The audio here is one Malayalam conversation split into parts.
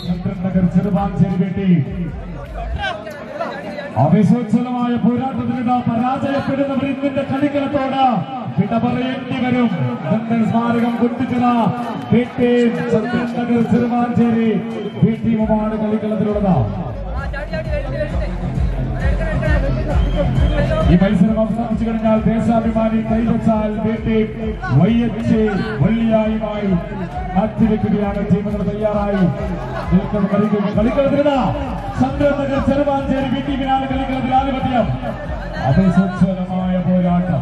ചന്ദ്രനഗർ ചെറുവാഞ്ചേരി വേണ്ടി അവിശ്വസനമായ പോരാട്ടത്തിനിടെ പരാജയപ്പെടുന്നവർ ഇന്നിന്റെ കളിക്കളത്തോട് വിട പറയേണ്ടി വരും. സ്മാരകം കുട്ടിച്ചിറ ചന്ദ്രനഗർ ചെറുവാഞ്ചേരി ബി ടീമുമാണ് കളിക്കളത്തിലുള്ളത്. ഈ മത്സരം അവസാനിച്ചു കഴിഞ്ഞാൽ ദേശാഭിമാനി കൈവച്ചാൽ വെള്ളിയായുമായി മാറ്റിവെക്കുകയാണ്. ടീമുകൾ തയ്യാറായി കളിക്കളത്തിലിടാ. ചന്ദ്രനഗർ ചെറുവാഞ്ചേരി ബി ടീമിനാണ് കളിക്കളത്തിൽ ആധിപത്യം. അവിശ്വസനമായ പോരാട്ടം.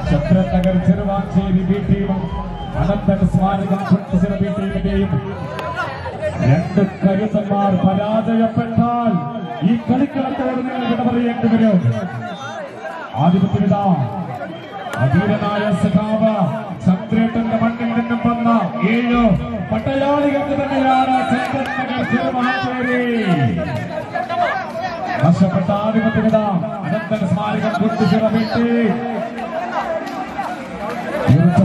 ചന്ദ്രനഗർ ചെറുവാഞ്ചേരി ബി ടീമും അനന്തൻ സ്മാരകം കുട്ടിച്ചിറ ബി ടീമിന്റെയും രണ്ട് കരുത്തന്മാർ പരാജയപ്പെട്ടാൽ ഈ കളിക്കളത്തോട് നിങ്ങൾ വിട പറയേണ്ടി വരും. ആധിപത്യത അധീരനായ സഖാവ് ചന്ദ്രേട്ടന്റെ മണ്ണിൽ നിന്നും വന്ന 7 പട്ടയാളികൾക്ക് തന്നെയാണ് ചന്ദ്രനഗർ ചെറുവാഞ്ചേരി. നഷ്ടപ്പെട്ട ആധിപത്യത അനന്തൻ സ്മാരകം കുട്ടിച്ചിറ വീട്ടി.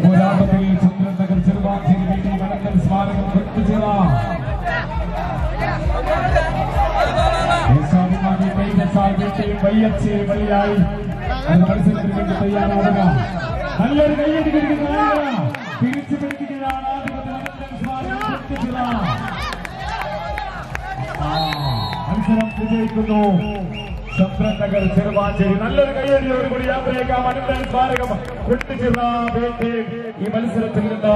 പോരാട്ടത്തിൽ ചന്ദ്രനഗർ ചെറുവാഞ്ചേരി വീട്ടി അനന്തൻ സ്മാരകം കുട്ടിച്ചിറ വെള്ളിയായി മത്സരത്തിന് വേണ്ടി തയ്യാറാവുക. നല്ലൊരു കയ്യടി തിരിച്ചു പിടിക്കുകയാണ് മത്സരം വിജയിക്കുന്നു ചന്ദ്രനഗർ ചെറുവാഞ്ചേരി. നല്ലൊരു കയ്യടിയോടുകൂടി യാത്രയേക്കാം. അനന്തൻ സ്മാരകം കുട്ടിച്ചിറ ഈ മത്സരത്തിൽ നിന്ന്